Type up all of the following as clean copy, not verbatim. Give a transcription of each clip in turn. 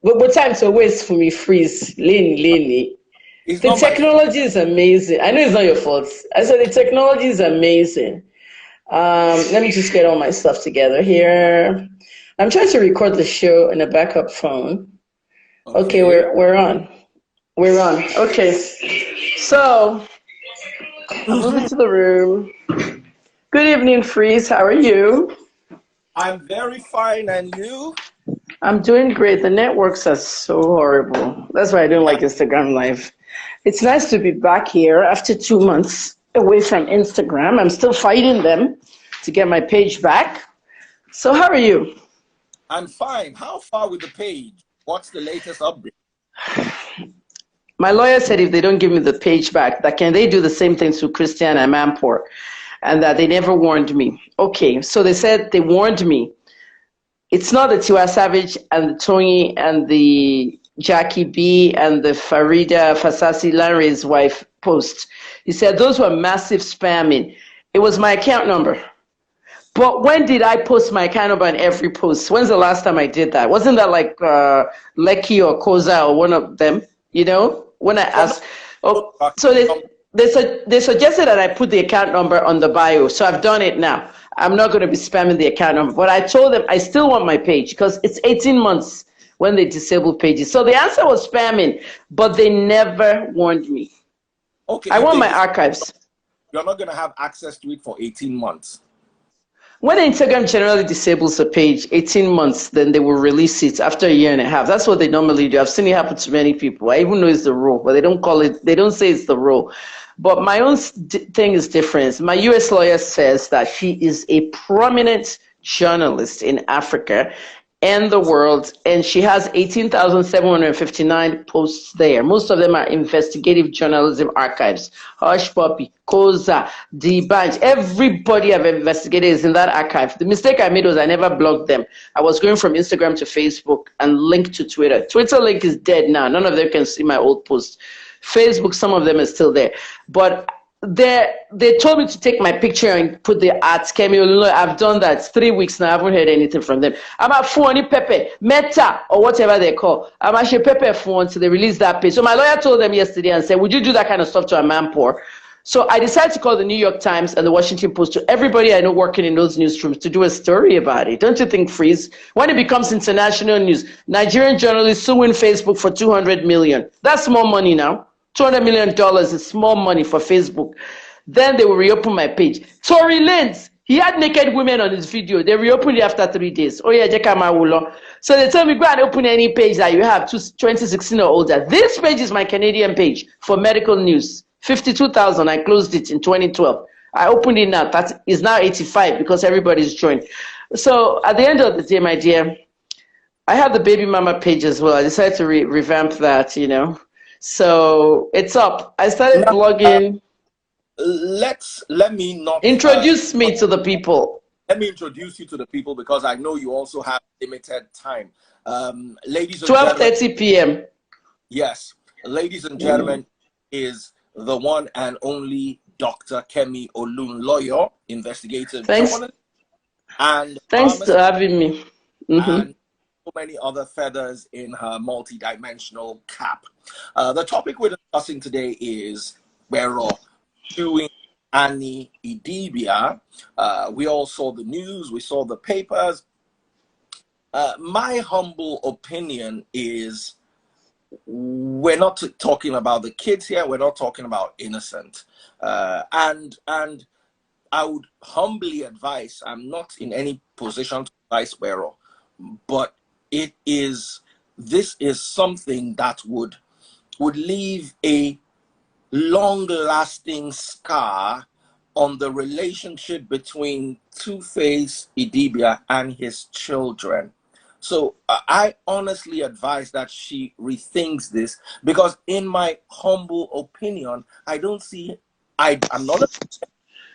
But time to waste for me, freeze. Leni. It's The not my fault. technology is amazing. I know it's not your fault. I said the technology is amazing. Let me just get all my stuff together here. I'm trying to record the show in a backup phone. Okay, Okay. we're on. We're on. Okay. So I'm moving to the room. Good evening, Freeze. How are you? I'm very fine, and you? I'm doing great. The networks are so horrible. That's why I don't Uh, like Instagram Live. It's nice to be back here after 2 months away from Instagram. I'm still fighting them to get my page back. So, how are you? I'm fine. How far with the page? What's the latest update? My lawyer said if they don't give me the page back, that can they do the same thing to Christian and Mampor, and that they never warned me. Okay, so they said they warned me. It's not the Tiwa Savage and the Tony and the Jackie B and the Farida Fasasi Larry's wife post. He said those were massive spamming. It was my account number. But when did I post my account number on every post? When's the last time I did that? Wasn't that like Lecky or Koza or one of them? You know, when I For no, asked. Oh, so they suggested that I put the account number on the bio. So I've done it now. I'm not going to be spamming the account number. But I told them I still want my page because it's 18 months when they disable pages. So the answer was spamming, but they never warned me. okay, I if want they my dis- archives. you're not going to have access to it for 18 months. When Instagram generally disables a page, 18 months, then they will release it after a year and a half. That's what they normally do. I've seen it happen to many people. I even know it's the rule, but they don't call it, they don't say it's the rule. But my own thing is different. My US lawyer says that she is a prominent journalist in Africa and the world, and she has 18,759 posts there. Most of them are investigative journalism archives. Hush Puppy, Koza, The Bunch, everybody I've investigated is in that archive. The mistake I made was I never blocked them. I was going from Instagram to Facebook and linked to Twitter. Twitter link is dead now. None of them can see my old posts. Facebook, some of them are still there. But they told me to take my picture and put the at Kemi Olunloyo. I've done that. It's 3 weeks now. I haven't heard anything from them. I'm at Fani Pepe, Meta, or whatever they call. I'm actually Pepe Phone until they release that page. So my lawyer told them yesterday and said, would you do that kind of stuff to a man poor? So I decided to call the New York Times and the Washington Post to everybody I know working in those newsrooms to do a story about it. Don't you think, Freeze? When it becomes international news, Nigerian journalists suing Facebook for 200 million. That's more money now. $200 million is small money for Facebook. Then they will reopen my page. Tory Lanez, he had naked women on his video. They reopened it after 3 days. Oh yeah, Jekama Wulo. So they tell me, go and open any page that you have, 2016 or older. This page is my Canadian page for medical news. 52,000, I closed it in 2012. I opened it now, that is now 85 because everybody's joined. So at the end of the day, my dear, I have the baby mama page as well. I decided to revamp that, you know. So it's up. I started Now, blogging. let me not Introduce me to the people. let me introduce you to the people because I know you also have limited time. Ladies and 12:30 p.m. yes, ladies and gentlemen, is the one and only Dr. Kemi Olunloyo, investigative Thanks. journalist and Thanks pharmacist, to having me. and so many other feathers in her multidimensional cap. The topic we're discussing today is Wero suing Annie Idibia. We all saw the news, we saw the papers. My humble opinion is we're not talking about the kids here, we're not talking about innocent. And I would humbly advise, I'm not in any position to advise Wero, but this is something that would leave a long-lasting scar on the relationship between Tuface Idibia and his children. So I honestly advise that she rethinks this because in my humble opinion, I don't see, I'm not,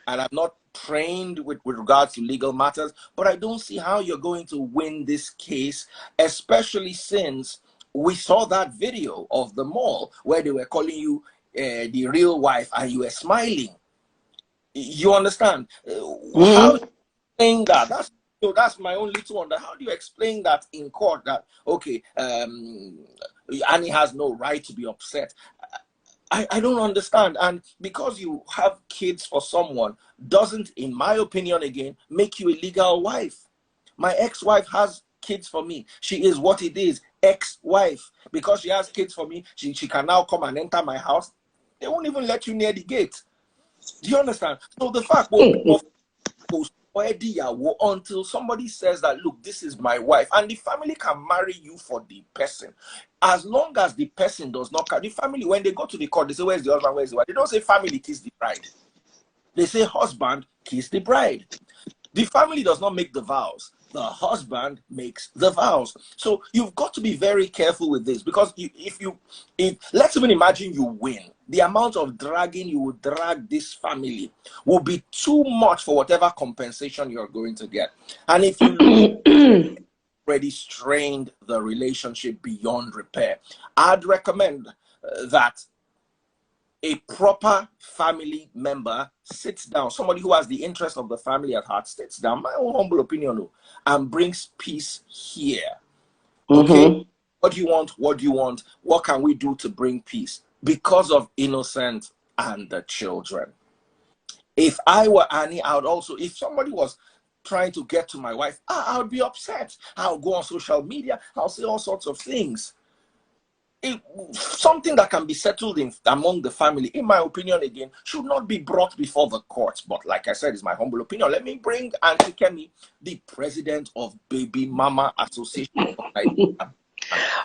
and I'm not trained with regards to legal matters, but I don't see how you're going to win this case, especially since we saw that video of the mall where they were calling you the real wife and you were smiling. You understand? How do you think that? That's So that's my own little wonder. How do you explain that in court that, okay, Annie has no right to be upset? I don't understand. And because you have kids for someone doesn't, in my opinion, again, make you a legal wife. My ex-wife has kids for me. She is what it is, ex-wife. Because she has kids for me, she can now come and enter my house. They won't even let you near the gate. Do you understand? So the fact until somebody says that, look, this is my wife, and the family can marry you for the person, as long as the person does not the family, when they go to the court, they say, where's the husband, where's the wife? They don't say family kiss the bride. They say husband kiss the bride. The family does not make the vows. The husband makes the vows. So you've got to be very careful with this, because if let's even imagine you win, the amount of dragging you would drag this family will be too much for whatever compensation you're going to get. And if you already strained the relationship beyond repair, I'd recommend that a proper family member sits down, somebody who has the interest of the family at heart, sits down, my own humble opinion, and brings peace here. Okay, what do you want? What do you want? What can we do to bring peace? Because of Innocent and the children. If I were Annie, I would also, if somebody was trying to get to my wife, I would be upset. I'll go on social media, I'll say all sorts of things. Something that can be settled among the family, in my opinion, again, should not be brought before the courts. But like I said, it's my humble opinion. Let me bring Auntie Kemi, the president of Baby Mama Association of Nigeria.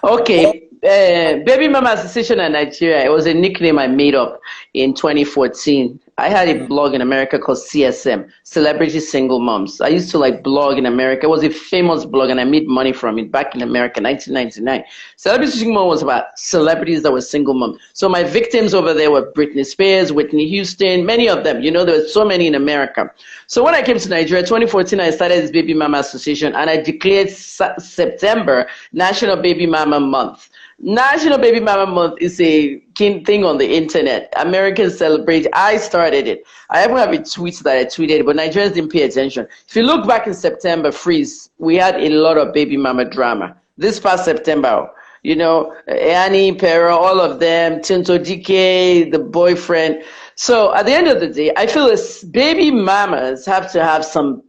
Okay, Baby Mama Association of Nigeria, it was a nickname I made up in 2014. I had a blog in America called CSM, Celebrity Single Moms. I used to blog in America. It was a famous blog, and I made money from it back in America, 1999. Celebrity Single Mom was about celebrities that were single moms. So my victims over there were Britney Spears, Whitney Houston, many of them. You know, there were so many in America. So when I came to Nigeria, 2014, I started this Baby Mama Association, and I declared September National Baby Mama Month. National Baby Mama Month is a key thing on the internet. Americans celebrate. I started it. I even have a tweet that I tweeted, but Nigerians didn't pay attention. If you look back in September, freeze, we had a lot of baby mama drama. This past September, you know, Annie, Pero, all of them, Tinto DK, the boyfriend. So at the end of the day, I feel as baby mamas have to have some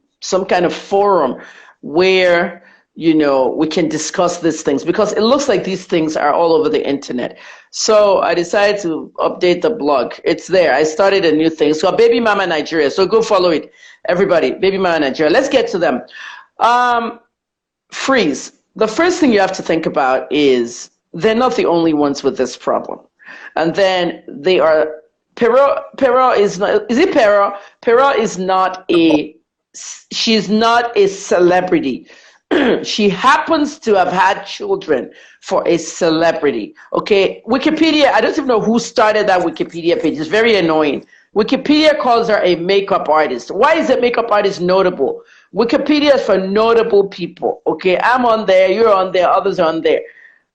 kind of forum where, you know, we can discuss these things, because it looks like these things are all over the internet. So I decided to update the blog. It's there. I started a new thing. It's called Baby Mama Nigeria. So go follow it, everybody. Baby Mama Nigeria. Let's get to them. Freeze. The first thing you have to think about is they're not the only ones with this problem. And then they are, Pero is not, is it Pero? Pero is not she's not a celebrity. She happens to have had children for a celebrity. Okay, Wikipedia, I don't even know who started that Wikipedia page. It's very annoying. Wikipedia calls her a makeup artist. Why is a makeup artist notable? Wikipedia is for notable people. Okay, I'm on there, you're on there, others are on there.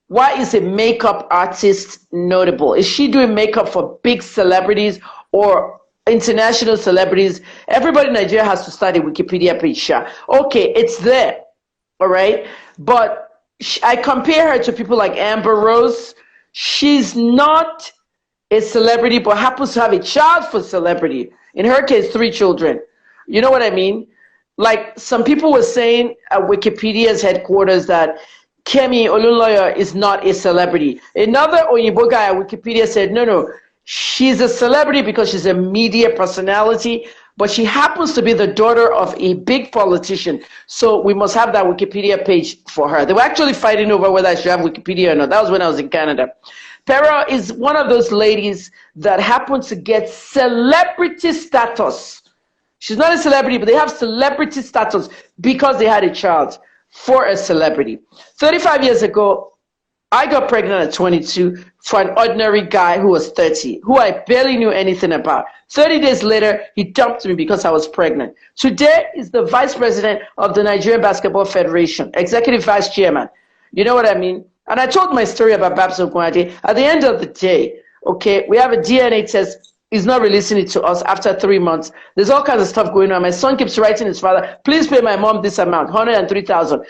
Why is a makeup artist notable? Is she doing makeup for big celebrities or international celebrities? Everybody in Nigeria has to start a Wikipedia page. Okay, it's there. All right, but I compare her to people like Amber Rose. She's not a celebrity, but happens to have a child for celebrity. In her case, 3 children. You know what I mean? Like some people were saying at Wikipedia's headquarters that Kemi Olunloyo is not a celebrity. Another Oyibo guy at Wikipedia said, no, she's a celebrity because she's a media personality, but she happens to be the daughter of a big politician. So we must have that Wikipedia page for her. They were actually fighting over whether I should have Wikipedia or not. That was when I was in Canada. Pero is one of those ladies that happens to get celebrity status. She's not a celebrity, but they have celebrity status because they had a child for a celebrity. 35 years ago, I got pregnant at 22 for an ordinary guy who was 30, who I barely knew anything about. 30 days later, he dumped me because I was pregnant. Today is the vice president of the Nigerian Basketball Federation, executive vice chairman. You know what I mean? And I told my story about Babs Ogunade. At the end of the day, okay, we have a DNA test He's not releasing it to us after 3 months. There's all kinds of stuff going on. My son keeps writing his father, please pay my mom this amount, 103,000.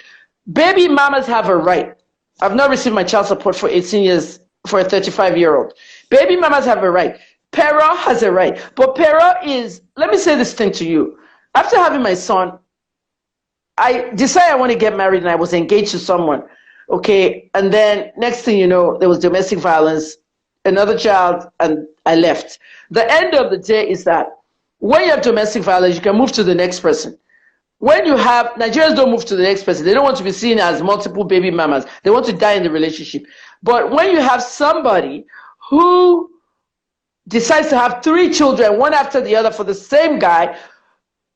Baby mamas have a right. I've not received my child support for 18 years for a 35-year-old. Baby mamas have a right. Para has a right. But Para is, let me say this thing to you. After having my son, I decided I want to get married and I was engaged to someone. Okay. And then next thing you know, there was domestic violence, another child, and I left. The end of the day is that when you have domestic violence, you can move to the next person. When you have, Nigerians don't move to the next person. They don't want to be seen as multiple baby mamas. They want to die in the relationship. But when you have somebody who decides to have 3 children, one after the other for the same guy,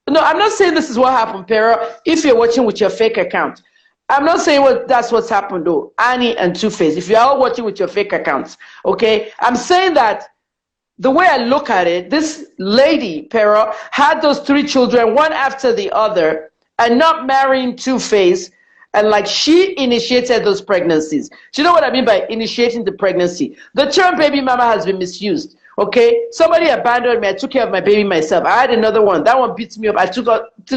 no, I'm not saying this is what happened, Pero, if you're watching with your fake account. I'm not saying that's what's happened, though. Annie and Tuface, if you're all watching with your fake accounts, okay? I'm saying that the way I look at it, this lady, Pero, had those 3 children, one after the other, and not marrying Tuface, and like she initiated those pregnancies. Do you know what I mean by initiating the pregnancy? The term baby mama has been misused, okay? Somebody abandoned me, I took care of my baby myself. I had another one, that one beats me up, I took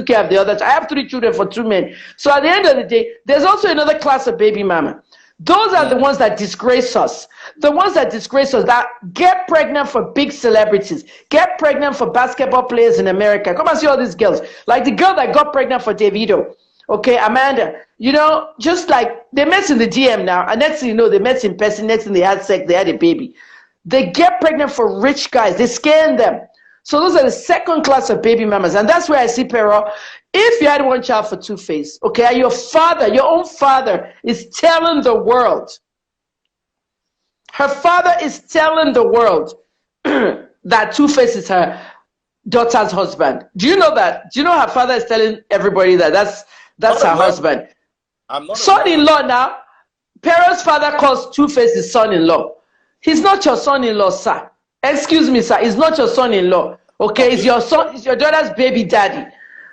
care of the other. I have 3 children for 2 men. So at the end of the day, there's also another class of baby mama. Those are the ones that disgrace us. The ones that disgrace us, that get pregnant for big celebrities, get pregnant for basketball players in America. Come and see all these girls. Like the girl that got pregnant for Davido, okay, Amanda. You know, just like they met in the DM now, and next thing you know, they met in person, next thing they had sex, they had a baby. They get pregnant for rich guys. They scam them. So those are the second class of baby mamas. And that's where I see, Pero, if you had one child for Tuface, okay, and your father, your own father, is telling the world, her father is telling the world that Tuface is her daughter's husband. Do you know that? Do you know her father is telling everybody that that's her husband? I'm not son-in-law now. Pero's father calls Tuface his son-in-law. He's not your son-in-law, sir. Excuse me, sir. He's not your son-in-law. Okay, it's your son. It's your daughter's baby daddy.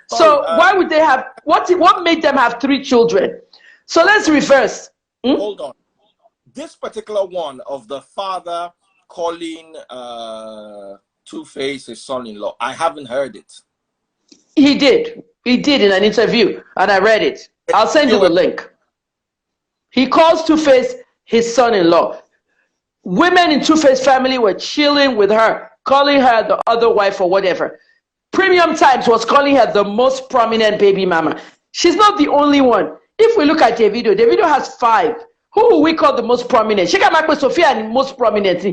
So why would they have what made them have 3 children? So let's reverse. Hold on. This particular one of the father calling Tuface his son-in-law, I haven't heard it. He did. He did in an interview, and I read it. I'll send you the link. He calls Tuface his son-in-law. Women in Tuface family were chilling with her, calling her the other wife or whatever. Premium Times was calling her the most prominent baby mama. She's not the only one. If we look at Davido, Davido has 5. Who will we call the most prominent? Shekamakwe Sophia and the most prominent.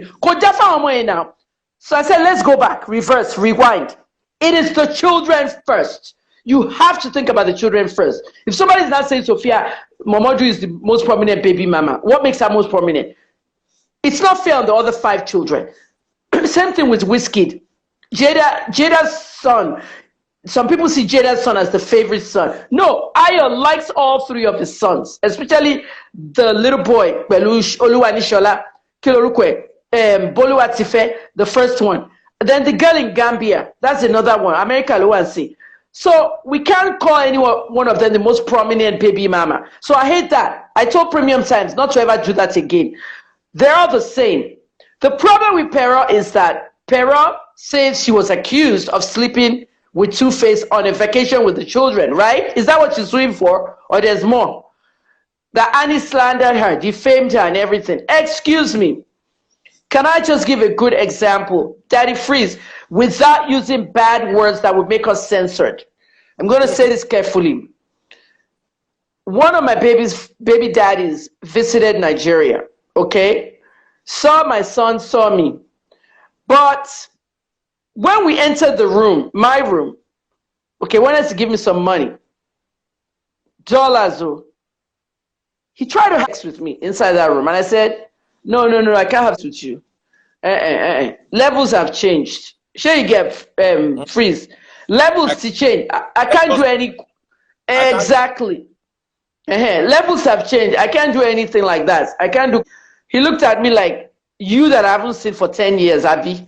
Now. So I said, let's go back, reverse, rewind. It is the children first. You have to think about the children first. If somebody is not saying Sophia Momodu is the most prominent baby mama, what makes her most prominent? It's not fair on the other 5 children. Same thing with Wizkid. Jada's son. Some people see Jada's son as the favorite son. No, Ayo likes all 3 of his sons, especially the little boy, Belush, Oluwanishola, Kilorukwe, Bolu Atife, the first one. Then the girl in Gambia, that's another one, America Luansi. So we can't call anyone one of them the most prominent baby mama. So I hate that. I told Premium Times not to ever do that again. They're all the same. The problem with Pero is that Pero says she was accused of sleeping with Tuface on a vacation with the children, right? Is that what she's doing for? Or there's more? That Annie slandered her, defamed her and everything. Excuse me. Can I just give a good example? Daddy Freeze, without using bad words that would make us censored. I'm going to say this carefully. One of my baby daddies visited Nigeria, okay? Saw my son, saw me. But when we entered the room, my room, okay, wanted to give me some money. Dollars, he tried to have sex with me inside that room. And I said, no, I can't have sex with you. Levels have changed. Sure, you get Freeze. Levels to change. I can't do any. Exactly. Levels have changed. I can't do anything like that. I can't do. He looked at me like, you that I haven't seen for 10 years, Abby,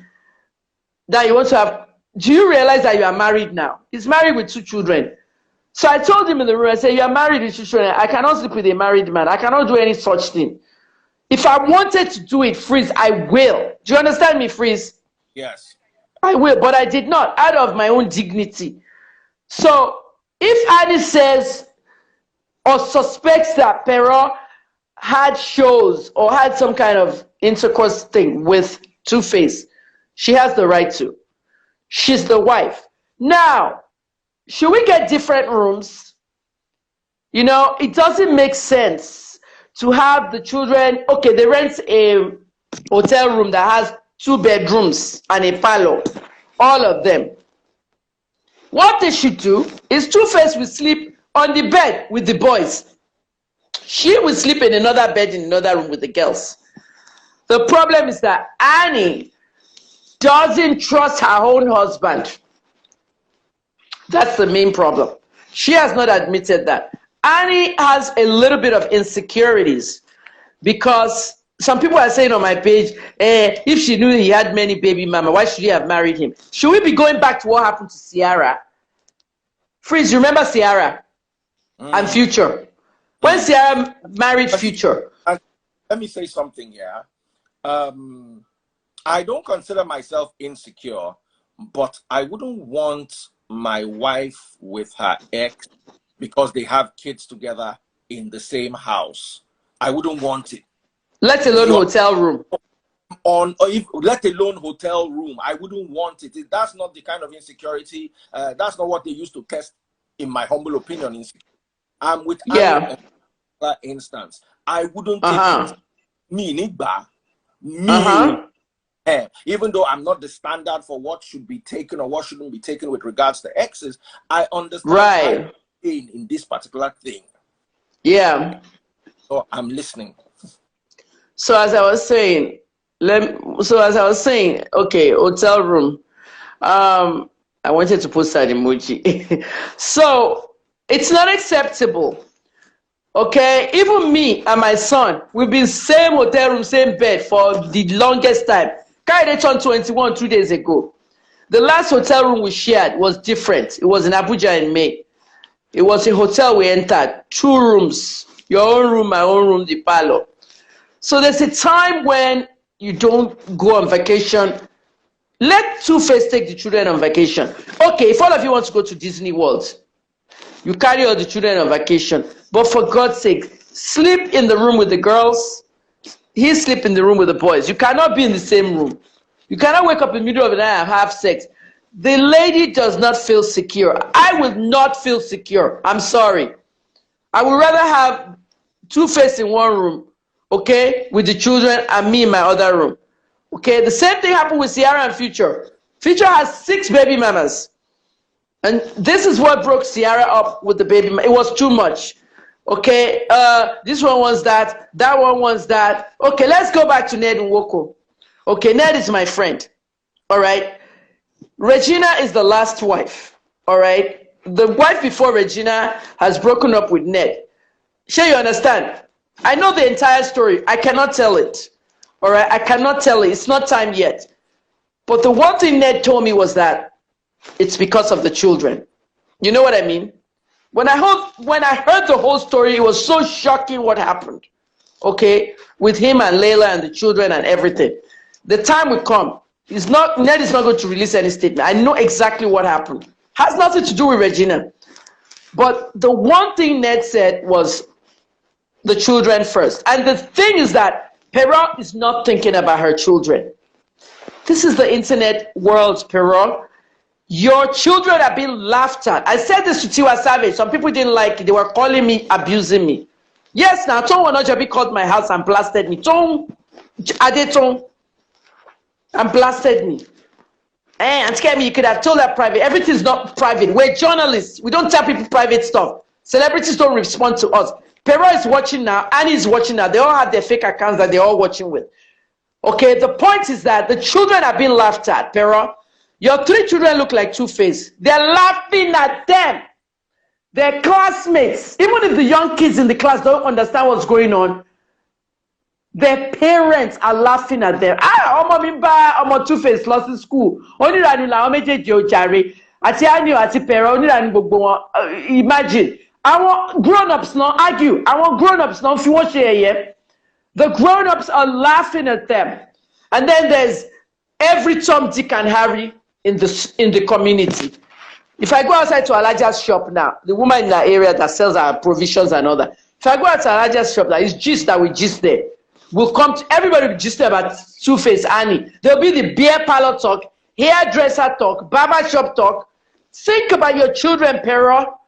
that you want to have. Do you realize that you are married now? He's married with 2 children. So I told him in the room, I said, you are married with 2 children. I cannot sleep with a married man. I cannot do any such thing. If I wanted to do it, Freeze, I will. Do you understand me, Freeze? Yes. I will, but I did not, out of my own dignity. So if Annie says or suspects that Pero had shows or had some kind of intercourse thing with Tuface, she has the right to. She's the wife. Now, should we get different rooms? You know, it doesn't make sense to have the children, okay, they rent a hotel room that has 2 bedrooms and a parlor, all of them. What they should do is Tuface will sleep on the bed with the boys. She will sleep in another bed in another room with the girls. The problem is that Annie doesn't trust her own husband. That's the main problem. She has not admitted that. Annie has a little bit of insecurities because some people are saying on my page, if she knew he had many baby mama, why should she have married him? Should we be going back to what happened to Ciara? Freeze, you remember Ciara and Future? When Ciara married Future. Let me say something here. I don't consider myself insecure, but I wouldn't want my wife with her ex because they have kids together in the same house. I wouldn't want it. Let alone hotel room. Let alone hotel room. I wouldn't want it. That's not the kind of insecurity. That's not what they used to test, in my humble opinion. With yeah. Another instance, I wouldn't take it. Even though I'm not the standard for what should be taken or what shouldn't be taken with regards to exes, I understand in this particular thing. Yeah. So I'm listening. So as I was saying, okay, hotel room. I wanted to post that emoji. So it's not acceptable. Okay, even me and my son, we've been same hotel room, same bed for the longest time. Kayode turned 21 2 days ago. The last hotel room we shared was different. It was in Abuja in May. It was a hotel we entered, 2 rooms, your own room, my own room, the parlor. So there's a time when you don't go on vacation. Let Tuface take the children on vacation. Okay, if all of you want to go to Disney World, you carry all the children on vacation. But for God's sake, sleep in the room with the girls. He sleep in the room with the boys. You cannot be in the same room. You cannot wake up in the middle of the night and have sex. The lady does not feel secure. I will not feel secure. I'm sorry. I would rather have Tuface in one room, okay, with the children, and me in my other room. Okay, the same thing happened with Ciara and Future. Future has 6 baby mamas. And this is what broke Ciara up with the baby. It was too much. Okay, this one wants that one wants that. Okay, let's go back to Ned Nwoko. Okay, Ned is my friend. All right. Regina is the last wife. All right. The wife before Regina has broken up with Ned. Sure, you understand? I know the entire story. I cannot tell it. All right, I cannot tell it. It's not time yet. But the one thing Ned told me was that it's because of the children. You know what I mean? When I heard the whole story, it was so shocking what happened. Okay, with him and Layla and the children and everything. The time will come. Ned is not going to release any statement. I know exactly what happened. Has nothing to do with Regina. But the one thing Ned said was the children first. And the thing is that Pero is not thinking about her children. This is the internet world, Pero. Your children are being laughed at. I said this to Tiwa Savage. Some people didn't like it. They were calling me, abusing me. Yes, now Tom Wanojabi called my house and blasted me. Tom Adeton and blasted me. And Kemi, you could have told her private. Everything's not private. We're journalists. We don't tell people private stuff. Celebrities don't respond to us. Pero is watching now. Annie is watching now. They all have their fake accounts that they're all watching with. Okay, the point is that the children are being laughed at, Pero. Your 3 children look like Tuface. They're laughing at them. They're classmates. Even if the young kids in the class don't understand what's going on, their parents are laughing at them. Ọmọ mi bá ọmọ Tuface lọ sí school. Onírànú làwọn méjèèjì ò jàre. Àti Annie àti Pero onírànú gbogbo wọn. Imagine. Àwọn grown-ups now argue. Àwọn grown-ups now fi wọ́n ṣe ẹ̀yẹ. The grown-ups are laughing at them. And then there's every Tom, Dick, and Harry in the community. If I go outside to Alaja's shop now, the woman in that area that sells our provisions and all that, if I go out to Alaja's shop, that is gist that we gist there. We'll come to, everybody will gist about Tuface, Annie. There'll be the beer parlor talk, hairdresser talk, barber shop talk. Think about your children, Pero.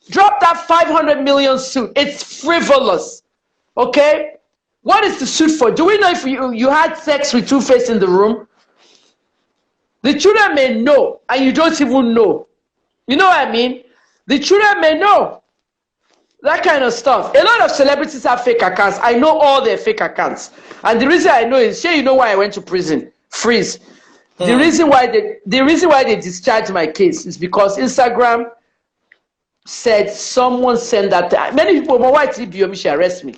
Drop that 500 million suit. It's frivolous. Okay? What is the suit for? Do we know if you had sex with Tuface in the room? The children may know, and you don't even know. You know what I mean? The children may know. That kind of stuff. A lot of celebrities have fake accounts. I know all their fake accounts. And the reason I know is, sure, you know why I went to prison? Freeze. The reason why they discharged my case is because Instagram said someone sent that. Many people, but why did Biomi should arrest me?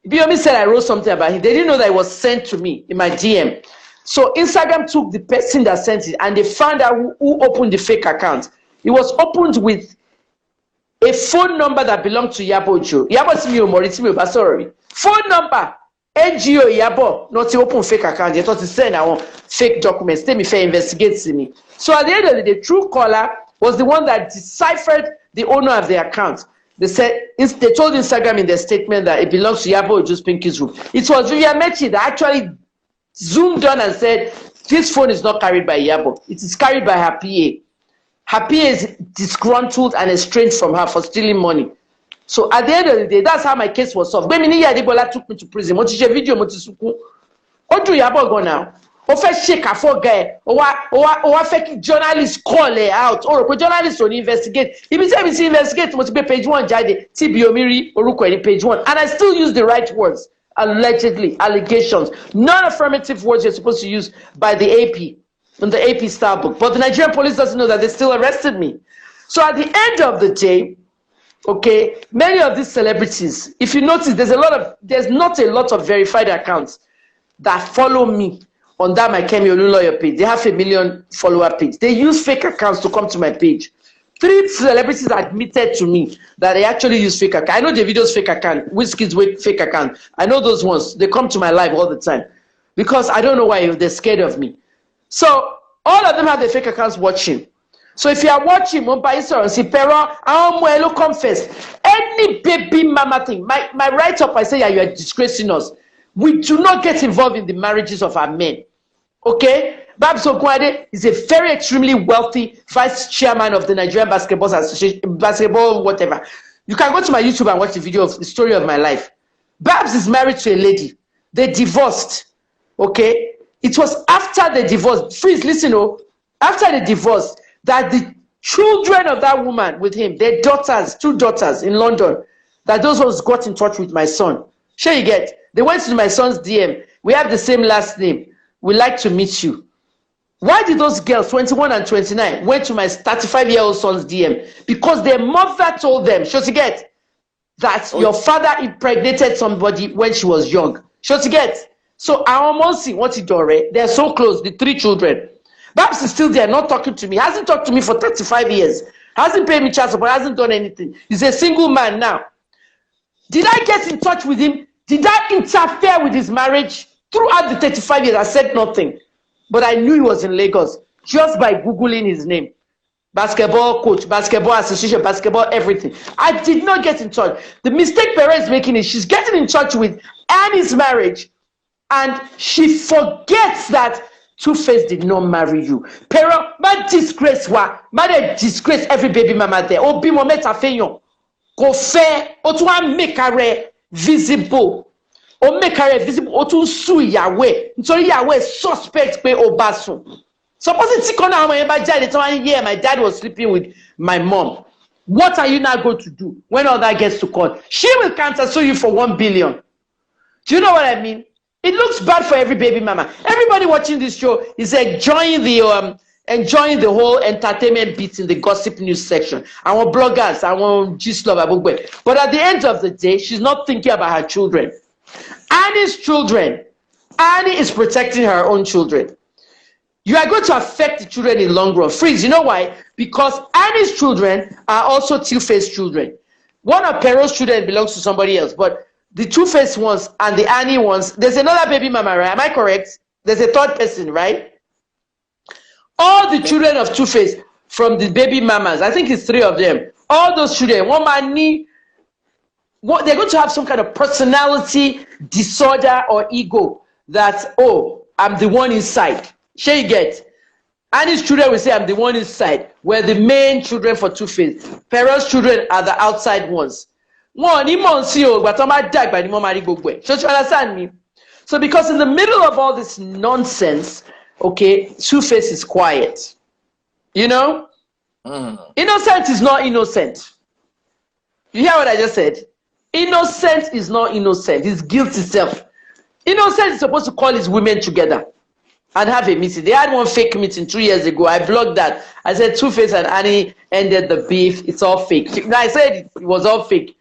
Biomi said I wrote something about him. They didn't know that it was sent to me in my DM. So Instagram took the person that sent it and they found out who opened the fake account. It was opened with a phone number that belonged to Yabo Joe. Yabo Timio Moritimo, sorry. Phone number. NGO Yabo, not to open fake account. They thought to send our fake documents. They me fair investigate me. So at the end of the day, Truecaller was the one that deciphered the owner of the account. They said they told Instagram in their statement that it belongs to Yabo Joe's Pinky's room. It was Vivian Mechi that actually zoomed on and said, this phone is not carried by Yabo. It is carried by her PA. Her PA is disgruntled and estranged from her for stealing money. So at the end of the day, that's how my case was solved. When Adebola took me to prison, what is your video? What do you go now? First shake a four guy, or fake journalists call it out, or journalists don't investigate. If you say investigate, must be page 1, Jade, TBOMiri, or page 1. And I still use the right words. Allegedly, allegations, non-affirmative words you're supposed to use by the AP in the AP style book. But the Nigerian police doesn't know that they still arrested me. So at the end of the day, okay, many of these celebrities, if you notice, there's not a lot of verified accounts that follow me on that my Kemi Olunloyo page. They have 1 million follower page. They use fake accounts to come to my page. 3 celebrities admitted to me that they actually use fake account. I know Davido's fake account, Whiskey's fake account. I know those ones. They come to my live all the time because I don't know why they're scared of me. So all of them have their fake accounts watching. So if you are watching, I will confess any baby mama thing. My write-up, I say, yeah, you are disgracing us. We do not get involved in the marriages of our men. Okay? Babs Okwade is a very extremely wealthy vice chairman of the Nigerian Basketball Association, basketball whatever. You can go to my YouTube and watch the video of the story of my life. Babs is married to a lady. They divorced. Okay? It was after the divorce. Freeze, listen, after the divorce, that the children of that woman with him, their daughters, 2 daughters in London, that those ones got in touch with my son. Sure you get? They went to my son's DM. We have the same last name. We'd like to meet you. Why did those girls, 21 and 29, went to my 35-year-old son's DM? Because their mother told them, sure to get, that your father impregnated somebody when she was young. Sure to get? So our Monsi, what he done, they're so close, the 3 children. Babs is still there, not talking to me. Hasn't talked to me for 35 years. Hasn't paid me child support, hasn't done anything. He's a single man now. Did I get in touch with him? Did I interfere with his marriage? Throughout the 35 years, I said nothing. But I knew he was in Lagos just by Googling his name. Basketball coach, basketball association, basketball everything. I did not get in touch. The mistake Perez is making is she's getting in touch with Annie's marriage and she forgets that Tuface did not marry you. Pero, ma disgrace wa, ma de disgrace every baby mama there. Obi mo meta feyon. Ko fe, o tu an make her visible. O make her visible. O tu su Yahweh. Nítorí Yahweh suspect pe o basun. Suppose it's corner my dad was sleeping with my mom. What are you now going to do when all that gets to court? She will cancel sue you for 1 billion. Do you know what I mean? It looks bad for every baby mama. Everybody watching this show is enjoying the whole entertainment bit in the gossip news section. Our bloggers, our gist lover. But at the end of the day, she's not thinking about her children. Annie's children. Annie is protecting her own children. You are going to affect the children in the long run. Freeze, you know why? Because Annie's children are also Tuface children. One of Pero's children belongs to somebody else, but the Tuface ones and the Annie ones, there's another baby mama, right? Am I correct? There's a third person, right? All the children of Tuface, from the baby mamas, I think it's 3 of them, all those children, one man need, what they're going to have some kind of personality disorder or ego that, oh, I'm the one inside. Shall you get? And his children will say, I'm the one inside. We're the main children for Tuface. Parents' children are the outside ones. One, you understand me? So because in the middle of all this nonsense, okay, Tuface is quiet. You know? Innocent is not innocent. You hear what I just said? Innocent is not innocent. It's guilt itself. Innocent is supposed to call his women together and have a meeting. They had one fake meeting 2 years ago. I blogged that. I said Tuface and Annie ended the beef. It's all fake. Now I said it was all fake.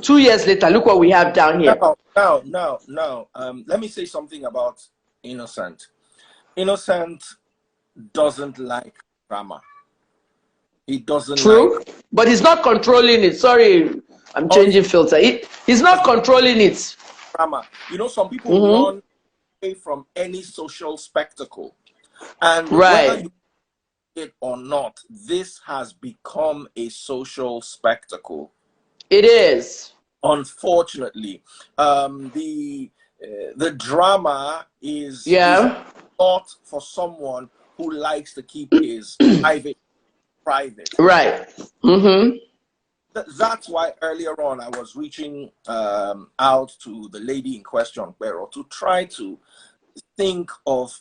2 years later, look what we have down here. No. Let me say something about Innocent. Innocent doesn't like drama. He doesn't. True, like... but he's not controlling it. Sorry, I'm changing filter. He's not controlling it. Drama. You know, some people run away from any social spectacle, and whether you it or not, this has become a social spectacle. It is. Unfortunately, the drama is not for someone who likes to keep his private. Right. That's why earlier on I was reaching out to the lady in question, Pero, to try to think of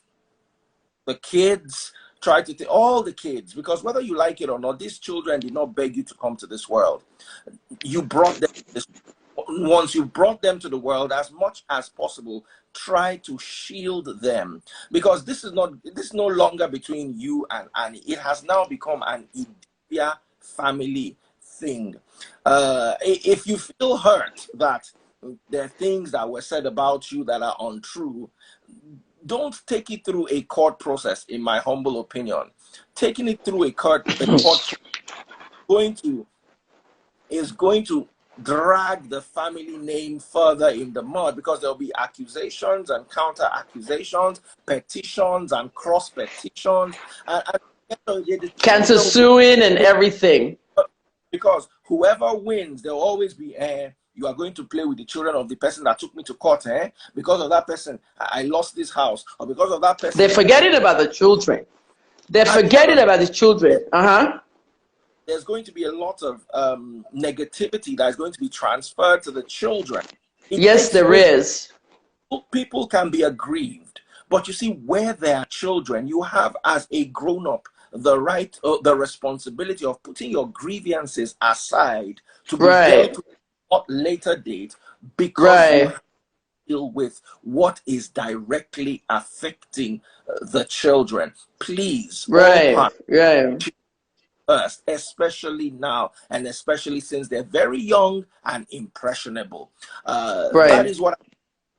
the kids, try to think all the kids, because whether you like it or not, these children did not beg you to come to this world. You brought them to this. Once you brought them to the world, as much as possible, try to shield them, because this is no longer between you and Annie. It has now become an Idibia family thing. If you feel hurt that there are things that were said about you that are untrue, don't take it through a court process. In my humble opinion, taking it through a court is going to drag the family name further in the mud, because there'll be accusations and counter accusations, petitions and cross petitions, and cancer suing and everything. Because whoever wins, there'll always be you are going to play with the children of the person that took me to court, because of that person I lost this house, or because of that person. They're forgetting about the children. They're forgetting about the children. There's going to be a lot of negativity that is going to be transferred to the children. Yes, there is. People can be aggrieved, but you see, where there are children, you have as a grown-up the right, the responsibility of putting your grievances aside to be dealt with at a later date, because you deal with what is directly affecting the children. Please, first, especially now, and especially since they're very young and impressionable. That is what I think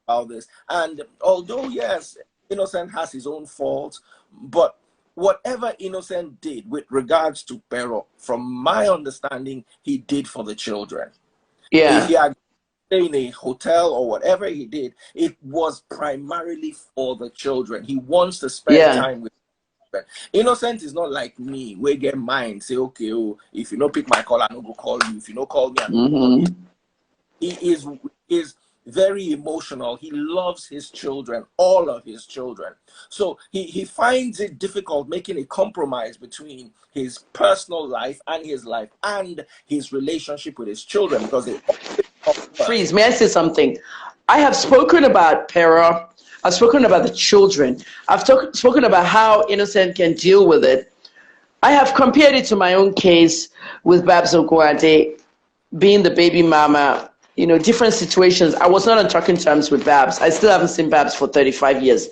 about this. And although, yes, Innocent has his own faults, but whatever Innocent did with regards to Pero, from my understanding, he did for the children. If he had stayed in a hotel or whatever he did, it was primarily for the children. He wants to spend time with them. Innocent is not like me. We get mine. Say, okay, if you don't pick my call, I don't go call you. If you don't call me, I don't call you. He is very emotional. He loves his children, all of his children. So he finds it difficult making a compromise between his personal life and his relationship with his children, because they Freeze, may I say something? I have spoken about Pero. I've spoken about the children. I've spoken about how Innocent can deal with it. I have compared it to my own case with Babs Okwade being the baby mama. You know, different situations. I was not on talking terms with Babs. I still haven't seen Babs for 35 years.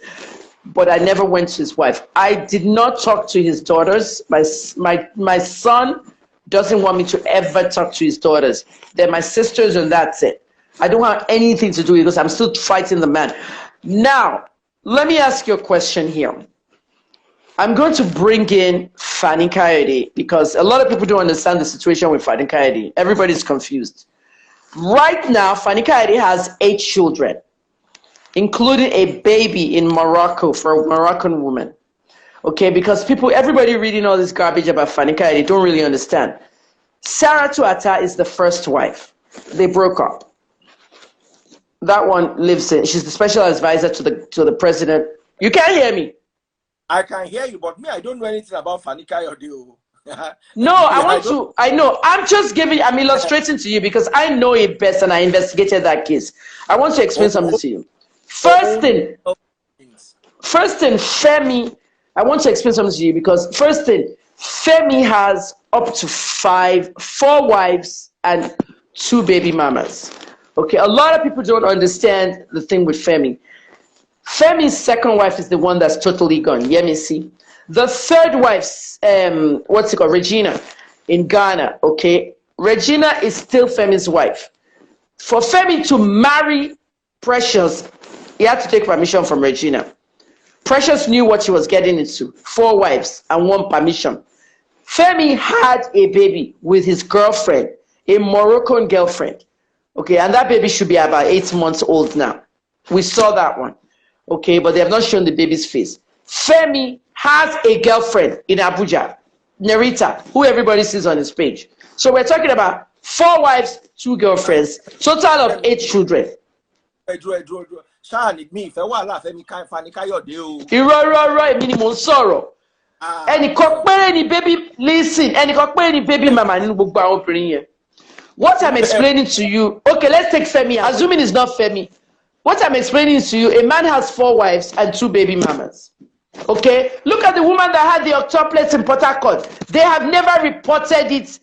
But I never went to his wife. I did not talk to his daughters. My son doesn't want me to ever talk to his daughters. They're my sisters, and that's it. I don't have anything to do with it, because I'm still fighting the man. Now, let me ask you a question here. I'm going to bring in Fani-Kayode, because a lot of people don't understand the situation with Fani-Kayode. Everybody's confused. Right now, Fani-Kayode has 8 children, including a baby in Morocco for a Moroccan woman. Okay, because everybody reading all this garbage about Fani-Kayode, they don't really understand. Saratu Atta is the first wife. They broke up. That one lives in. She's the special advisor to the president. You can't hear me. I can hear you, but me, I don't know anything about Fani-Kayode. No, I know. I'm illustrating to you because I know it best and I investigated that case. I want to explain something to you. First thing, Femi, I want to explain something to you because first thing, Femi has up to 4 wives and 2 baby mamas. Okay, a lot of people don't understand the thing with Femi. Femi's second wife is the one that's totally gone. Yemisi. The third wife, Regina, in Ghana. Okay, Regina is still Femi's wife. For Femi to marry Precious, he had to take permission from Regina. Precious knew what she was getting into. 4 wives and 1 permission. Femi had a baby with his girlfriend, a Moroccan girlfriend. Okay, and that baby should be about 8 months old now. We saw that one. Okay, but they have not shown the baby's face. Femi has a girlfriend in Abuja, Nerita, who everybody sees on his page. So we're talking about 4 wives, 2 girlfriends, total of 8 children. Baby, listen, baby mama. What I'm explaining to you, okay, let's take Femi, assuming it's not Femi. What I'm explaining to you, a man has 4 wives and 2 baby mamas. Okay, look at the woman that had the octuplets in Port Harcourt. They have never reported it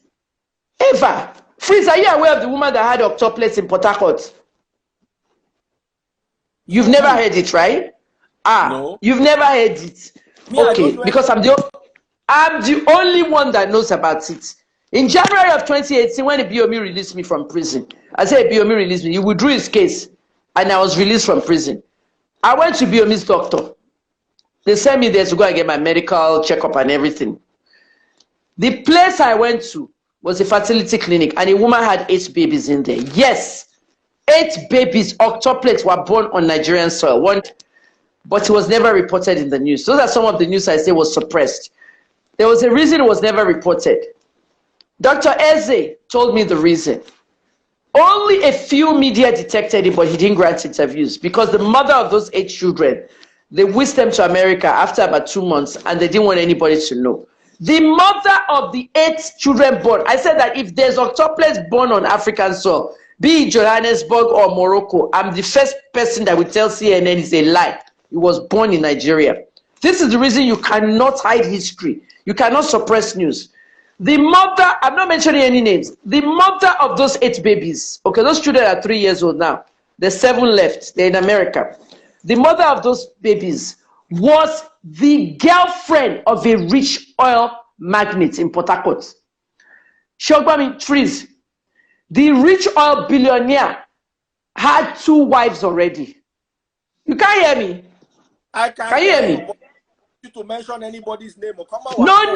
ever. Freeze, are you aware of the woman that had octuplets in Port Harcourt? You've never heard it, right? No. You've never heard it. Okay, because I'm the only one that knows about it. In January of 2018, when Ibiomi released me from prison, I said Ibiomi released me. He withdrew his case, and I was released from prison. I went to Ibiomi's doctor. They sent me there to go and get my medical checkup and everything. The place I went to was a fertility clinic, and a woman had 8 babies in there. Yes, 8 babies, octuplets, were born on Nigerian soil. But it was never reported in the news. Those are some of the news I say was suppressed. There was a reason it was never reported. Dr. Eze told me the reason. Only a few media detected it, but he didn't grant interviews because the mother of those 8 children, they whisked them to America after about 2 months, and they didn't want anybody to know. The mother of the 8 children born, I said that if there's octuplets born on African soil, be it Johannesburg or Morocco, I'm the first person that will tell CNN is a lie. It was born in Nigeria. This is the reason you cannot hide history. You cannot suppress news. The mother, I'm not mentioning any names, the mother of those 8 babies, okay, those children are 3 years old now. There's 7 left. They're in America. The mother of those babies was the girlfriend of a rich oil magnate in Port Harcourt. Shogbami Trees. The rich oil billionaire had 2 wives already. You can't hear me. Can you hear me? To mention anybody's name or come on. No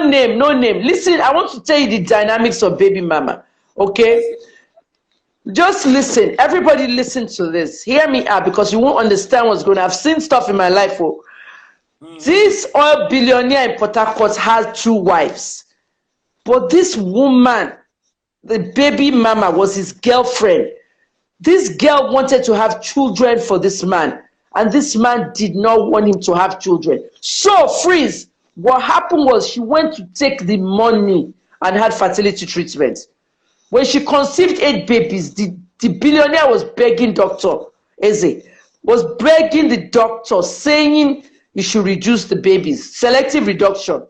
name. Listen, I want to tell you the dynamics of baby mama. Okay? Just listen. Everybody listen to this. Hear me out because you won't understand what's going on. I've seen stuff in my life. This oil billionaire in Port Harcourt has 2 wives. But this woman, the baby mama, was his girlfriend. This girl wanted to have children for this man. And this man did not want him to have children. So, Freeze, what happened was she went to take the money and had fertility treatment. When she conceived 8 babies, the billionaire was begging Dr. Eze, was begging the doctor, saying you should reduce the babies, selective reduction.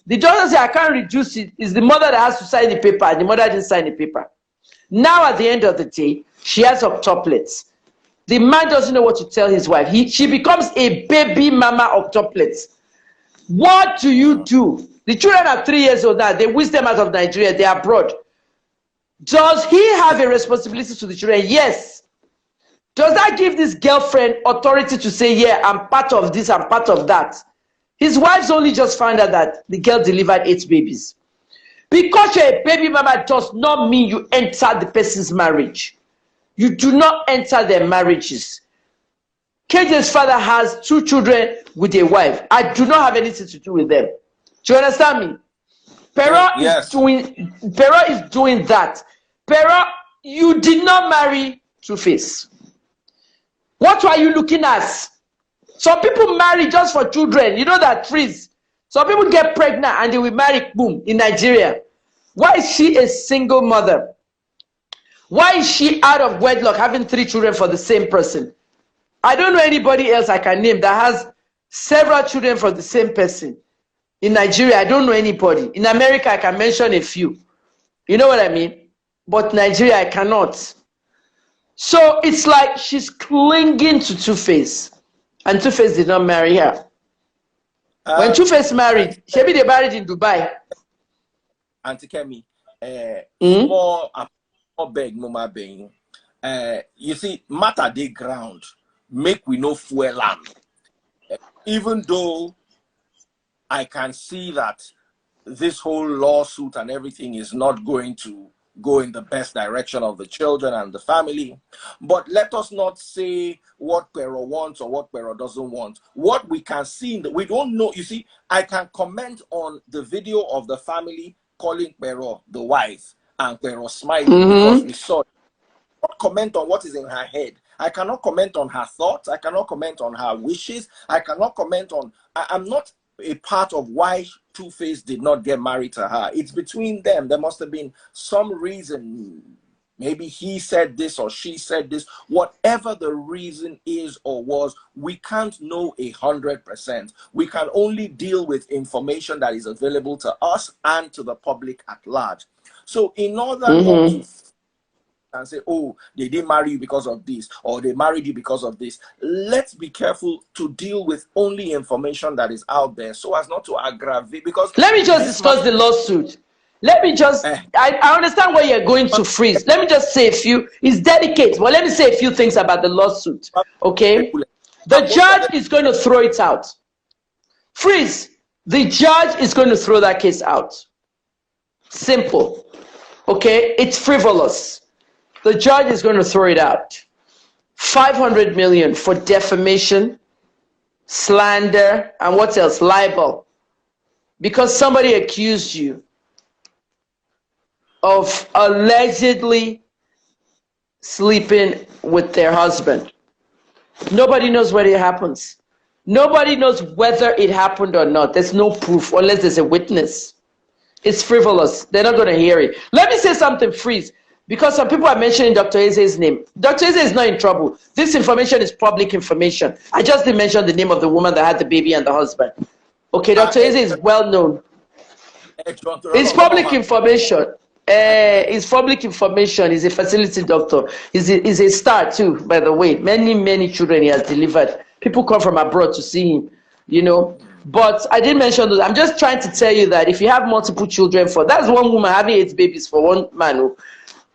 The doctor said, I can't reduce it. It's the mother that has to sign the paper, and the mother didn't sign the paper. Now, at the end of the day, she has octuplets. The man doesn't know what to tell his wife. She becomes a baby mama octuplets. What do you do? The children are 3 years old now. They whisk them out of Nigeria. They are abroad. Does he have a responsibility to the children? Yes. Does that give this girlfriend authority to say, yeah, I'm part of this, I'm part of that? His wife's only just found out that the girl delivered 8 babies. Because you're a baby mama does not mean you enter the person's marriage. You do not enter their marriages. KJ's father has 2 children with a wife. I do not have anything to do with them. Do you understand me? Pero Yes. is doing that. Pero, you did not marry Tuface. What were you looking at? Some people marry just for children. You know that, Freeze. Some people get pregnant and they will marry, boom, in Nigeria. Why is she a single mother? Why is she out of wedlock having 3 children for the same person? I don't know anybody else I can name that has several children for the same person. In Nigeria, I don't know anybody. In America, I can mention a few. You know what I mean? But Nigeria, I cannot. So it's like she's clinging to Tuface. And Tuface did not marry her. When Tuface married, maybe they married in Dubai. Auntie Kemi, more beg, mama beg. You see, matter the ground, make we no fuel land. Even though I can see that this whole lawsuit and everything is not going to go in the best direction of the children and the family, but let us not say what Pero wants or what Pero doesn't want. What we can see, we don't know. You see, I can comment on the video of the family calling Pero the wife and Pero smiling because we saw it. I cannot comment on what is in her head. I cannot comment on her thoughts. I cannot comment on her wishes. I cannot comment on, I'm not a part of why Tuface did not get married to her. It's between them. There must have been some reason. Maybe he said this or she said this. Whatever the reason is or was, we can't know 100%. We can only deal with information that is available to us and to the public at large. So in order not to and say, oh, they didn't marry you because of this, or they married you because of this, let's be careful to deal with only information that is out there so as not to aggravate. Because let me just discuss the lawsuit. Let me just, I understand where you're going to, Freeze. Let me just say a few, it's delicate, but let me say a few things about the lawsuit, okay? The judge is going to throw it out. Freeze, the judge is going to throw that case out. Simple, okay? It's frivolous. The judge is going to throw it out. 500 million for defamation, slander, and what else? Libel. Because somebody accused you of allegedly sleeping with their husband. Nobody knows whether it happens. Nobody knows whether it happened or not. There's no proof unless there's a witness. It's frivolous. They're not going to hear it. Let me say something, Freeze. Because some people are mentioning Dr. Eze's name. Dr. Eze is not in trouble. This information is public information. I just didn't mention the name of the woman that had the baby and the husband. Okay, Dr. Eze is well known. It's public information. It's public information. He's a facility doctor. He's a star too, by the way. Many children he has delivered. People come from abroad to see him, you know. But I didn't mention those. I'm just trying to tell you that if you have multiple children that's one woman having 8 babies for one man.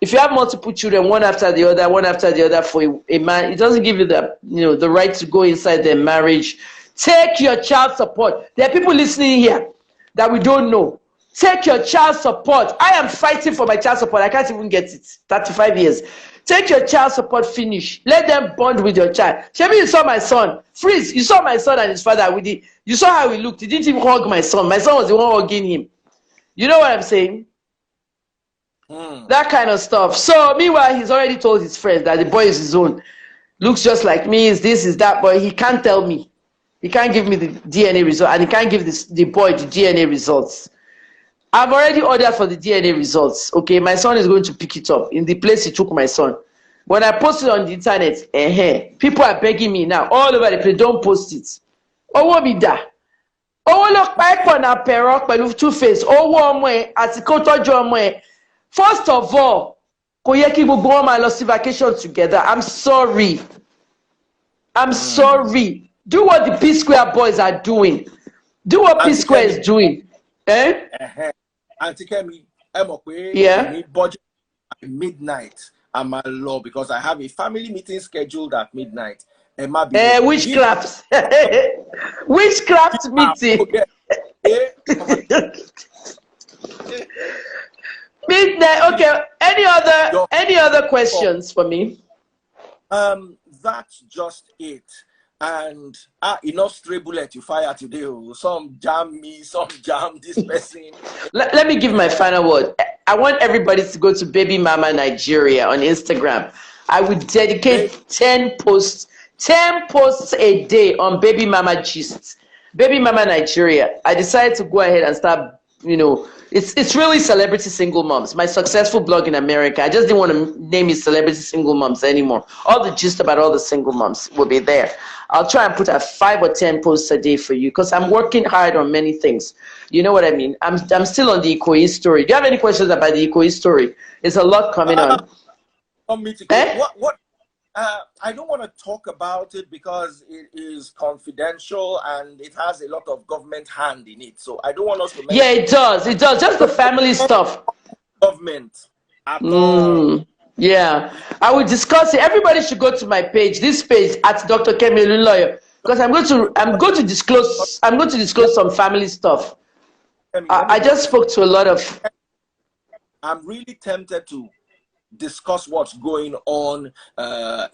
If you have multiple children, one after the other for a man, it doesn't give you the, the right to go inside their marriage. Take your child support. There are people listening here that we don't know. Take your child support. I am fighting for my child support. I can't even get it. 35 years. Take your child support, finish. Let them bond with your child. Maybe you saw my son. Freeze, you saw my son and his father. You saw how he looked. He didn't even hug my son. My son was the one hugging him. You know what I'm saying? That kind of stuff. So meanwhile, he's already told his friends that the boy is his own. Looks just like me, is this, is that, but he can't tell me. He can't give me the DNA result, and he can't give the boy the DNA results. I've already ordered for the DNA results. Okay, my son is going to pick it up in the place he took my son. When I post it on the internet, people are begging me now all over the place, don't post it. Oh, be that. Oh, look, my na Pero pẹ̀lú Tuface. Oh, ọmọ ẹ̀ àti kó tọ́jú ọmọ ẹ̀. First of all, kò yẹ kí gbogbo wọn máa lọ sí vacation together. I'm sorry. I'm sorry. Do what the P Square boys are doing. Do what P Square is doing. Auntie Kemi, yeah. Need budget at midnight. I'm a law because I have a family meeting scheduled at midnight. Witchcraft. Witchcraft meeting. Midnight. Okay. Any other questions for me? That's just it. And enough stray bullet you fire today. Oh. Some jam me, some jam this person. Let me give my final word. I want everybody to go to Baby Mama Nigeria on Instagram. I would dedicate 10 posts a day on Baby Mama Gist. Baby Mama Nigeria. I decided to go ahead and start, it's really celebrity single moms. My successful blog in America. I just didn't want to name it celebrity single moms anymore. All the gist about all the single moms will be there. I'll try and put 5 or 10 posts a day for you because I'm working hard on many things. You know what I mean? I'm still on the Ikoyi story. Do you have any questions about the Ikoyi story? There's a lot coming on. I don't want to talk about it because it is confidential and it has a lot of government hand in it. So I don't want us to mention. Yeah, it does. It does. Just the family stuff. Government at all. Yeah, I will discuss it. Everybody should go to my page. This page at Dr. Kemi Olunloyo, because I'm going to disclose some family stuff. I just spoke to a lot of. I'm really tempted to discuss what's going on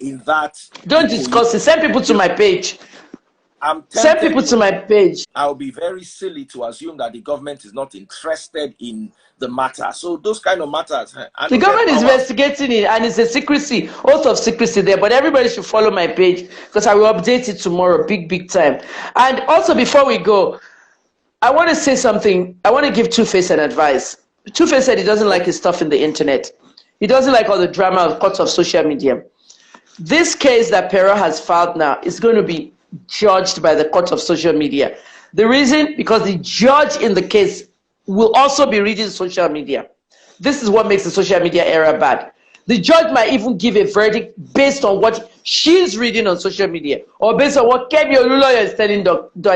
in that. Don't discuss it. Send people to my page. Send people to my page. I'll be very silly to assume that the government is not interested in the matter. So those kind of matters. The government is investigating it, and it's a secrecy, oath of secrecy there. But everybody should follow my page because I will update it tomorrow, big time. And also, before we go, I want to say something. I want to give Tuface an advice. Tuface said he doesn't like his stuff in the internet. He doesn't like all the drama of courts of social media. This case that Pero has filed now is going to be judged by the court of social media. The reason, because the judge in the case will also be reading social media. This is what makes the social media era bad. The judge might even give a verdict based on what she's reading on social media or based on what Kemi Olunloyo is telling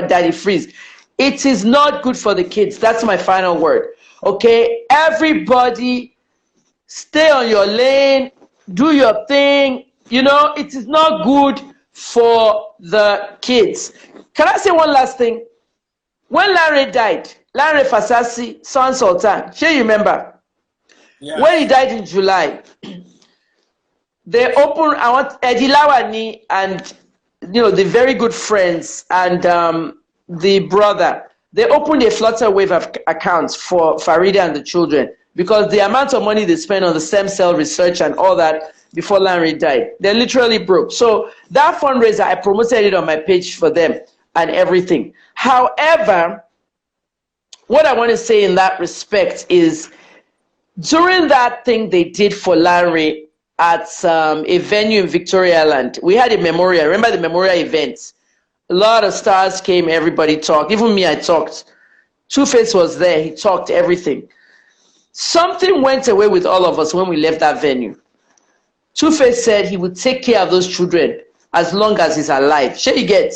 Daddy Freeze. It is not good for the kids. That's my final word. Okay, everybody stay on your lane, do your thing. It is not good for the kids. Can I say one last thing? When Lanre died, Lanre Fasasi, Son Sultan, sure you remember? Yeah. When he died in July, they opened, I want Eddie Lawani and, the very good friends and the brother, they opened a Flutterwave of accounts for Farida and the children because the amount of money they spent on the stem cell research and all that before Lanre died, they're literally broke. So that fundraiser, I promoted it on my page for them and everything. However, what I want to say in that respect is during that thing they did for Lanre at a venue in Victoria Island, we had a memorial. Remember the memorial event? A lot of stars came, everybody talked. Even me, I talked. Tuface was there, he talked everything. Something went away with all of us when we left that venue. Tuface said he would take care of those children as long as he's alive. Sure you get.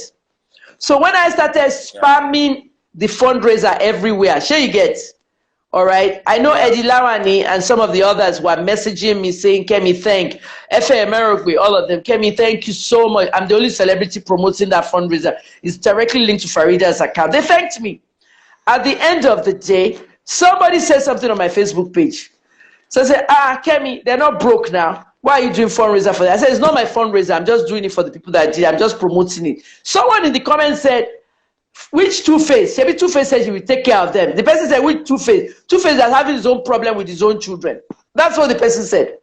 So when I started spamming the fundraiser everywhere, sure you get. All right. I know Eddie Lawani and some of the others were messaging me saying, Kemi, thank FMROG, all of them. Kemi, thank you so much. I'm the only celebrity promoting that fundraiser. It's directly linked to Farida's account. They thanked me. At the end of the day, somebody said something on my Facebook page. So I said, Kemi, they're not broke now. Why are you doing fundraiser for that? I said, it's not my fundraiser. I'm just doing it for the people that did. I'm just promoting it. Someone in the comments said, which Tuface? Maybe Tuface said he will take care of them. The person said, which Tuface? Tuface is having his own problem with his own children. That's what the person said.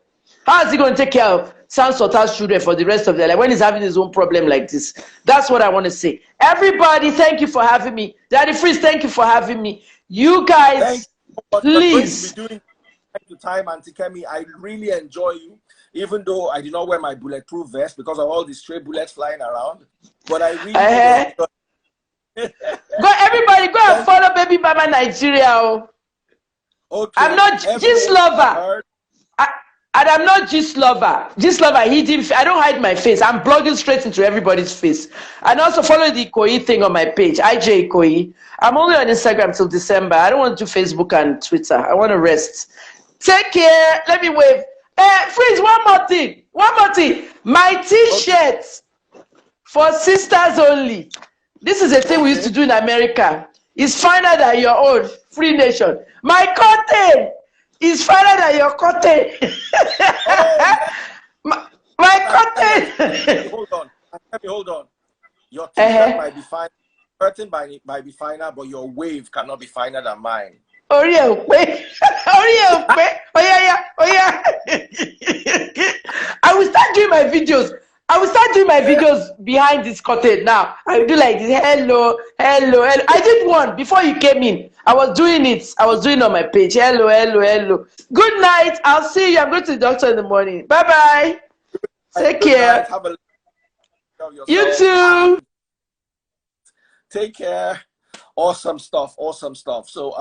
How is he going to take care of San Sota's children for the rest of their life when he's having his own problem like this? That's what I want to say. Everybody, thank you for having me. Daddy Freeze, thank you for having me. You guys, please. Thank you, time, Auntie Kemi. I really enjoy you. Even though I did not wear my bulletproof vest because of all the stray bullets flying around. But I really go, everybody, go and follow Baby Mama Nigeria. Okay. I'm not Gist lover. And I'm not Gist lover. Gist lover, I don't hide my face. I'm blogging straight into everybody's face. And also follow the Ikoyi thing on my page, IJ Ikoyi. I'm only on Instagram till December. I don't want to do Facebook and Twitter. I want to rest. Take care. Let me wave. Freeze, one more thing. My t-shirts for sisters only. This is a thing we used to do in America. It's finer than your own. Free nation. My curtain is finer than your curtain. my curtain. Hold on. Your t-shirt might be fine, curtain might be finer, but your wave cannot be finer than mine. Oh yeah, wait. Oh yeah, oh yeah, oh yeah. I will start doing my videos. I will start doing my videos behind this curtain now. I will do like this. Hello, hello, hello. I did one before you came in. I was doing it. I was doing on my page. Hello, hello, hello. Good night. I'll see you. I'm going to the doctor in the morning. Bye bye. Take care. Have a you too. Take care. Awesome stuff. Awesome stuff. So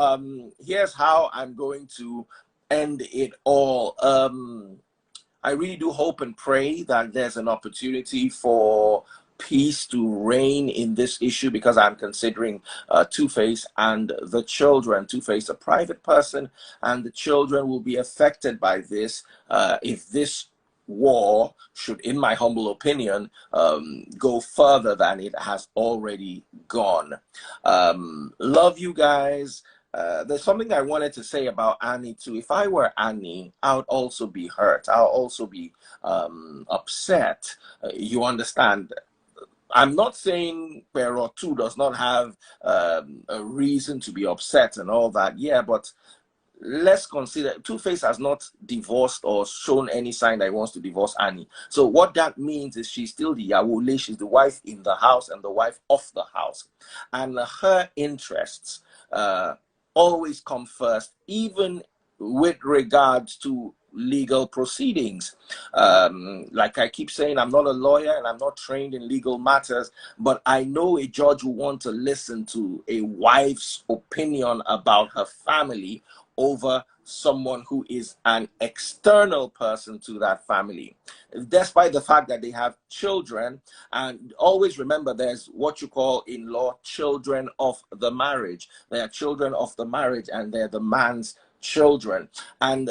here's how I'm going to end it all. I really do hope and pray that there's an opportunity for peace to reign in this issue, because I'm considering Tuface and the children. Tuface, a private person, and the children will be affected by this if this war should, in my humble opinion, go further than it has already gone. Love you guys. There's something I wanted to say about Annie too. If I were Annie, I would also be hurt. I'll also be upset. You understand? I'm not saying Pero 2 does not have a reason to be upset and all that. Yeah, but let's consider Tuface has not divorced or shown any sign that he wants to divorce Annie. So what that means is she's still the Yawole, she's the wife in the house and the wife of the house. And her interests always come first, even with regards to legal proceedings. Like I keep saying, I'm not a lawyer and I'm not trained in legal matters, but I know a judge will want to listen to a wife's opinion about her family over someone who is an external person to that family, despite the fact that they have children. And always remember, there's what you call in law children of the marriage. They are children of the marriage and they're the man's children. And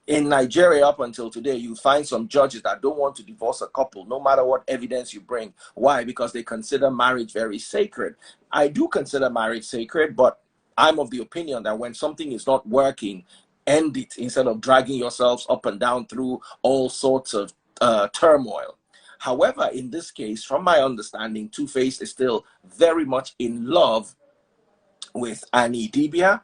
in Nigeria, up until today, you find some judges that don't want to divorce a couple, no matter what evidence you bring. Why? Because they consider marriage very sacred. I do consider marriage sacred, but I'm of the opinion that when something is not working, end it instead of dragging yourselves up and down through all sorts of turmoil. However, in this case, from my understanding, Tuface is still very much in love with Idibia,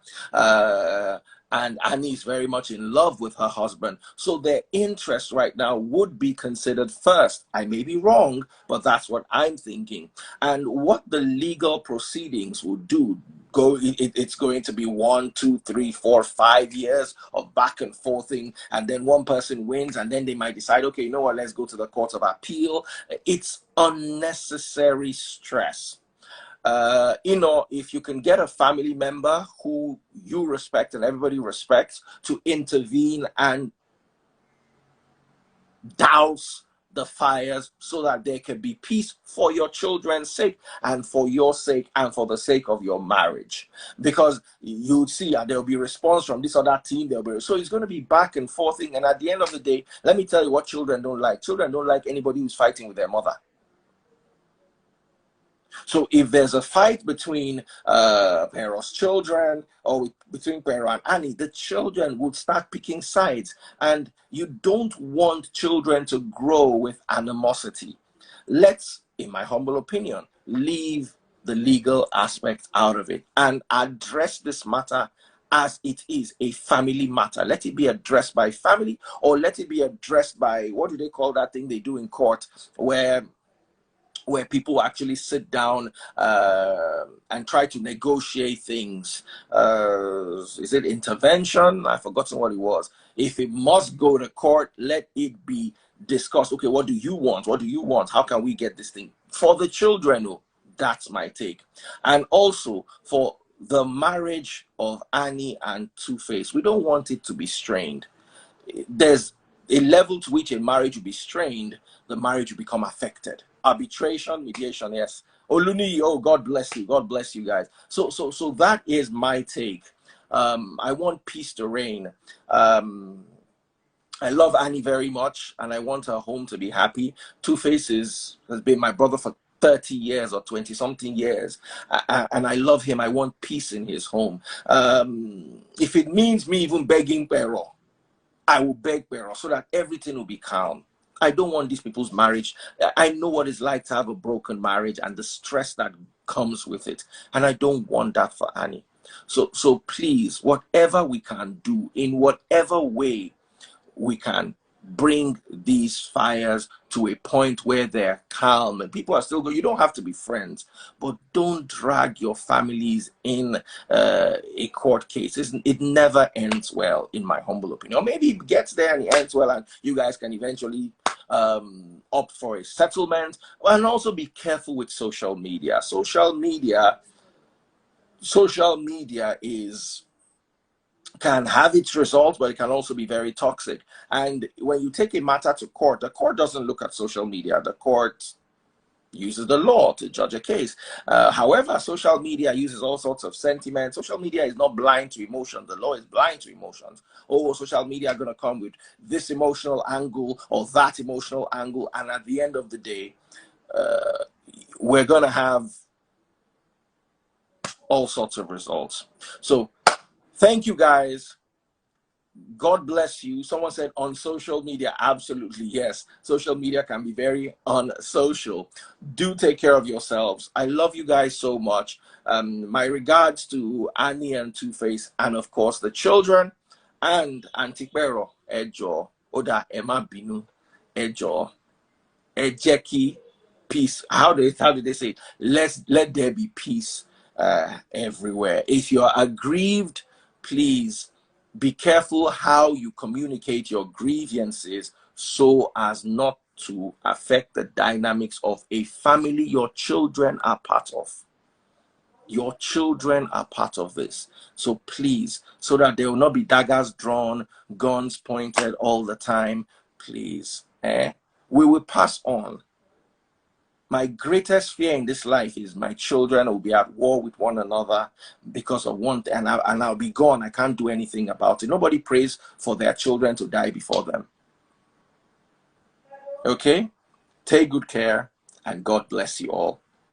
and Annie is very much in love with her husband. So their interest right now would be considered first. I may be wrong, but that's what I'm thinking. And what the legal proceedings will do, it's going to be 1, 2, 3, 4, 5 years of back and forthing, and then one person wins, and then they might decide, okay, you know what, let's go to the court of appeal. It's unnecessary stress. You know, if you can get a family member who you respect and everybody respects to intervene and douse the fires so that there can be peace for your children's sake and for your sake and for the sake of your marriage, because you see there'll be response from this other team, so it's going to be back and forthing. And at the end of the day, let me tell you what children don't like. Children don't like anybody who's fighting with their mother. So if there's a fight between Pero's children or between Pero and Annie, the children would start picking sides. And you don't want children to grow with animosity. Let's, in my humble opinion, leave the legal aspect out of it and address this matter as it is, a family matter. Let it be addressed by family, or let it be addressed by, what do they call that thing they do in court, where people actually sit down and try to negotiate things. Is it intervention? I've forgotten what it was. If it must go to court, let it be discussed. Okay, what do you want? What do you want? How can we get this thing? For the children, oh, that's my take. And also for the marriage of Annie and Tuface, we don't want it to be strained. There's a level to which a marriage will be strained, the marriage will become affected. Arbitration, mediation, yes. Olunloyo, oh, God bless you. God bless you guys. So that is my take. I want peace to reign. I love Annie very much, and I want her home to be happy. Tuface has been my brother for 30 years or 20-something years, and I love him. I want peace in his home. If it means me even begging Pero, I will beg Pero so that everything will be calm. I don't want these people's marriage. I know what it's like to have a broken marriage and the stress that comes with it. And I don't want that for Annie. So please, whatever we can do, in whatever way we can bring these fires to a point where they're calm and people are still good. You don't have to be friends, but don't drag your families in a court case. It never ends well, in my humble opinion. Or maybe it gets there and it ends well and you guys can eventually opt for a settlement. And also be careful with social media. Social media can have its results, but it can also be very toxic. And when you take a matter to court, the court doesn't look at social media. The court uses the law to judge a case. However, social media uses all sorts of sentiments. Social media is not blind to emotion. The law is blind to emotions. Oh, social media are going to come with this emotional angle or that emotional angle. And at the end of the day, we're going to have all sorts of results. So thank you, guys. God bless you. Someone said on social media. Absolutely, yes. Social media can be very unsocial. Do take care of yourselves. I love you guys so much. My regards to Annie and Tuface, and of course the children, and Auntie Pero, Ejo, Oda, Emma Binu, Ejo, Ejeki, peace. How did they say it? Let there be peace everywhere. If you are aggrieved, please be careful how you communicate your grievances so as not to affect the dynamics of a family your children are part of. Your children are part of this. So please, so that there will not be daggers drawn, guns pointed all the time, please. We will pass on. My greatest fear in this life is my children will be at war with one another because of one thing, and I'll be gone. I can't do anything about it. Nobody prays for their children to die before them. Okay? Take good care, and God bless you all.